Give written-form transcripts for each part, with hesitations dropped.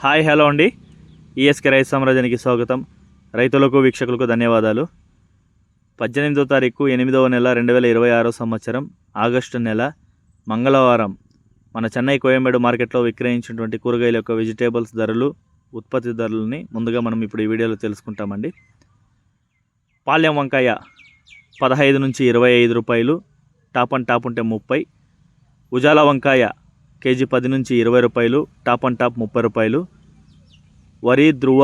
Hi hello అండి. ESK రైతు సామ్రాజ్యానికి స్వాగతం. రైతులకు వీక్షకులకు ధన్యవాదాలు. 18వ తారీఖు 8వ నెల 2026 సంవత్సరం ఆగస్టు నెల మంగళవారం మన చెన్నై కోయంబేడు మార్కెట్లో విక్రయించినటువంటి కూరగాయల యొక్క వెజిటేబుల్స్ ధరలు, ఉత్పత్తి ధరలని ముందుగా మనం ఇప్పుడు ఈ వీడియోలో తెలుసుకుంటామండి. పాల్యం వంకాయ 15 నుంచి 25 రూపాయలు, టాప్ అండ్ టాప్ ఉంటే 30. ఉజాల వంకాయ కేజీ 10 నుంచి 20 రూపాయలు, టాప్ అండ్ టాప్ 30 రూపాయలు. వరి ధృవ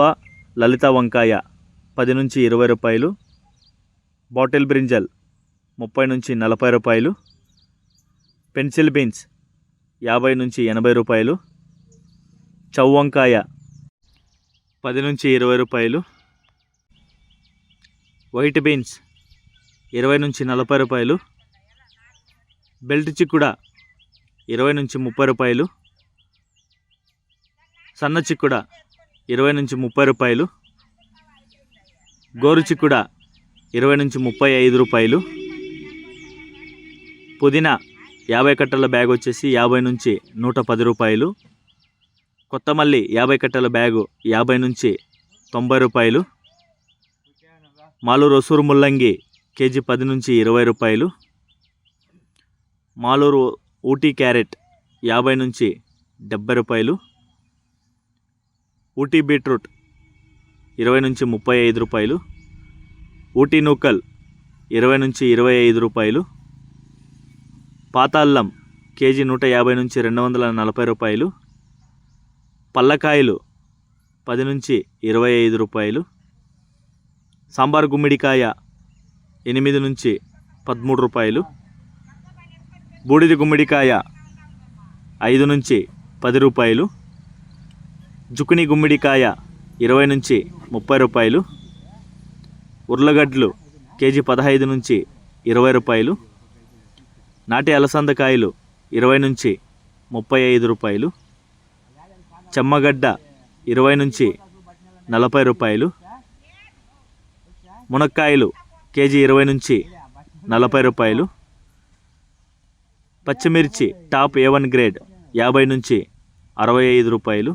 లలిత వంకాయ 10 నుంచి 20 రూపాయలు. బాటిల్ బ్రింజల్ 30 నుంచి 40 రూపాయలు. పెన్సిల్ బీన్స్ 50 నుంచి 80 రూపాయలు. చౌ వంకాయ 10 నుంచి 20 రూపాయలు. వైట్ బీన్స్ 20 నుంచి 40 రూపాయలు. బెల్ట్ చిక్కుడ 20 నుంచి 30 రూపాయలు. సన్న చిక్కుడ 20 నుంచి 30 రూపాయలు. గోరు చిక్కుడ 20 నుంచి 35 రూపాయలు. పుదీనా 50 కట్టల బ్యాగ్ వచ్చేసి 50 నుంచి 110 రూపాయలు. కొత్తమల్లి 50 కట్టల బ్యాగు 50 నుంచి 90 రూపాయలు. మాలూరు ఒసూరు ముల్లంగి కేజీ 10 నుంచి 20 రూపాయలు. మాలూరు ఊటీ క్యారెట్ 50 నుంచి 70 రూపాయలు. ఊటీ బీట్రూట్ 20 నుంచి 35 రూపాయలు. ఊటీ నూకల్ 20 నుంచి 25 రూపాయలు. పాత అల్లం కేజీ 150 నుంచి 240 రూపాయలు. పల్లకాయలు 10 నుంచి 25 రూపాయలు. సాంబార్ గుమ్మిడికాయ 8 నుంచి 13 రూపాయలు. బూడిద గుమ్మిడికాయ 5 నుంచి 10 రూపాయలు. జుకుని గుమ్మిడికాయ 20 నుంచి 30 రూపాయలు. ఉర్లగడ్డలు కేజీ 15 నుంచి 20 రూపాయలు. నాటి అలసందకాయలు 20 నుంచి 35 రూపాయలు. చెమ్మగడ్డ 20 నుంచి 40 రూపాయలు. మునక్కాయలు కేజీ 20 నుంచి 40 రూపాయలు. పచ్చిమిర్చి టాప్ A1 గ్రేడ్ 50 నుంచి 65 రూపాయలు.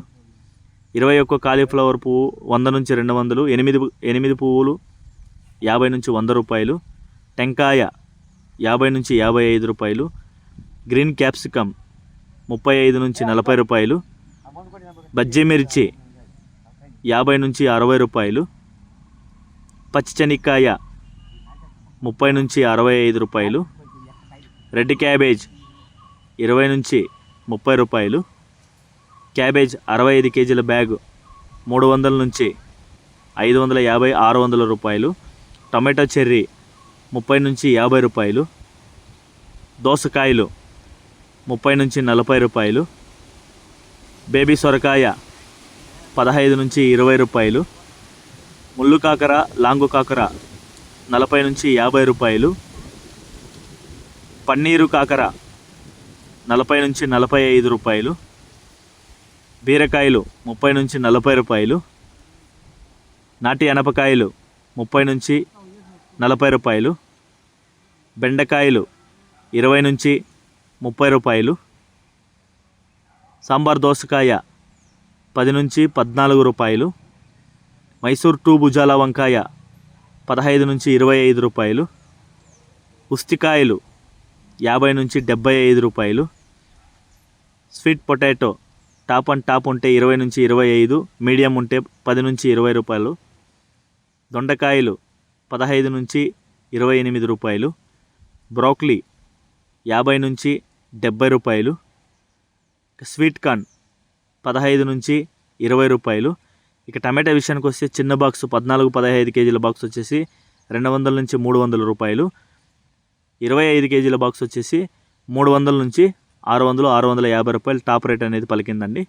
21 కాలీఫ్లవర్ పువ్వు 100 నుంచి 200. 8 పువ్వులు 50 నుంచి 100 రూపాయలు. టెంకాయ 50 నుంచి 55 రూపాయలు. గ్రీన్ క్యాప్సికమ్ 35 నుంచి 40 రూపాయలు. బజ్జీ మిర్చి 50 నుంచి 60 రూపాయలు. పచ్చిశనక్కాయ 30 నుంచి 65 రూపాయలు. రెడ్ క్యాబేజ్ 20 నుంచి 30 రూపాయలు. క్యాబేజ్ 65 కేజీల బ్యాగు 300 నుంచి 550, 600 రూపాయలు. టొమాటో చెర్రీ 30 నుంచి 50 రూపాయలు. దోసకాయలు 30 నుంచి 40 రూపాయలు. బేబీ సొరకాయ 15 నుంచి 20 రూపాయలు. ముళ్ళు కాకర, లాంగు కాకర 40 నుంచి 50 రూపాయలు. పన్నీరు కాకర 40 నుంచి 45 రూపాయలు. బీరకాయలు 30 నుంచి 40 రూపాయలు. నాటి అనపకాయలు 30 నుంచి 40 రూపాయలు. బెండకాయలు 20 నుంచి 30 రూపాయలు. సాంబార్ దోసకాయ 10 నుంచి 14 రూపాయలు. మైసూర్ 2 భుజాల వంకాయ 15 నుంచి 25 రూపాయలు. ఉస్తికాయలు 50 నుంచి 75 రూపాయలు. Sweet potato top and top ఉంటే 20 నుంచి 25, మీడియం ఉంటే 10 నుంచి 20 రూపాయలు. దొండకాయలు 15 నుంచి 28 రూపాయలు. బ్రోకలీ 50 నుంచి 70 రూపాయలు. స్వీట్ కార్న్ 15 నుంచి 20 రూపాయలు. ఇక టమాటా విషయానికి వస్తే చిన్న బాక్స్ 14-15 కేజీల బాక్స్ వచ్చేసి 200 నుంచి 300 రూపాయలు. 25 కేజీల బాక్స్ వచ్చేసి 300 నుంచి 600-650 రూపాయలు టాప్ రేట్ అనేది పలికిందండి.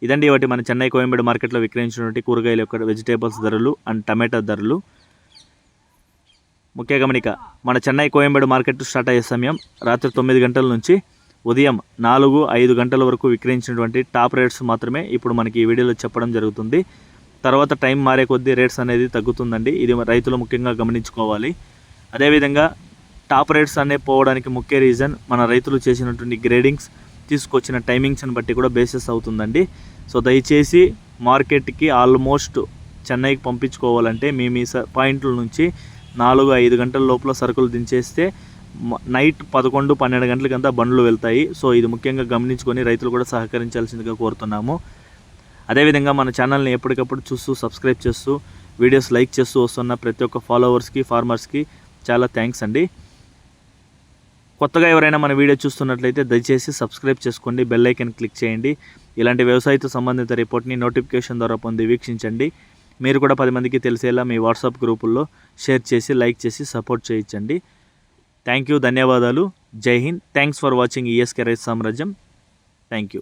ఇదండి వాటి మన చెన్నై కోయంబేడు మార్కెట్లో విక్రయించినటువంటి కూరగాయల యొక్క వెజిటేబుల్స్ ధరలు అండ్ టమాటా ధరలు. ముఖ్య గమనిక, మన చెన్నై కోయంబేడు మార్కెట్ స్టార్ట్ అయ్యే సమయం రాత్రి 9 గంటల నుంచి ఉదయం 4-5 గంటల వరకు విక్రయించినటువంటి టాప్ రేట్స్ మాత్రమే ఇప్పుడు మనకి ఈ వీడియోలో చెప్పడం జరుగుతుంది. తర్వాత టైం మారే కొద్దీ రేట్స్ అనేది తగ్గుతుందండి. ఇది రైతులు ముఖ్యంగా గమనించుకోవాలి. అదేవిధంగా టాప్ రేట్స్ అనే పోవడానికి ముఖ్య రీజన్ మన రైతులు చేసినటువంటి గ్రేడింగ్స్ తీసుకొచ్చిన టైమింగ్స్ని బట్టి కూడా బేసిస్ అవుతుందండి. సో దయచేసి మార్కెట్కి ఆల్మోస్ట్ చెన్నైకి పంపించుకోవాలంటే మీ పాయింట్ల నుంచి 4-5 గంటల లోపల సరుకులు దించేస్తే నైట్ 11-12 గంటలకంతా బండ్లు వెళ్తాయి. సో ఇది ముఖ్యంగా గమనించుకొని రైతులు కూడా సహకరించాల్సిందిగా కోరుతున్నాము. అదేవిధంగా మన ఛానల్ని ఎప్పటికప్పుడు చూస్తూ సబ్స్క్రైబ్ చేస్తూ వీడియోస్ లైక్ చేస్తూ వస్తున్న ప్రతి ఒక్క ఫాలోవర్స్కి ఫార్మర్స్కి చాలా థ్యాంక్స్ అండి. కొత్తగా ఎవరైనా మన వీడియో చూస్తున్నట్లయితే దయచేసి సబ్స్క్రైబ్ చేసుకోండి, బెల్ ఐకాన్ క్లిక్ చేయండి. ఇలాంటి వ్యవసాయతో సంబంధిత రిపోర్ట్ని నోటిఫికేషన్ ద్వారా పొంది వీక్షించండి. మీరు కూడా 10 మందికి తెలిసేలా మీ వాట్సాప్ గ్రూపుల్లో షేర్ చేసి లైక్ చేసి సపోర్ట్ చేయించండి. థ్యాంక్ యూ, ధన్యవాదాలు. జై Hind. Thanks for watching ESK రైతు సామ్రాజ్యం. Thank you.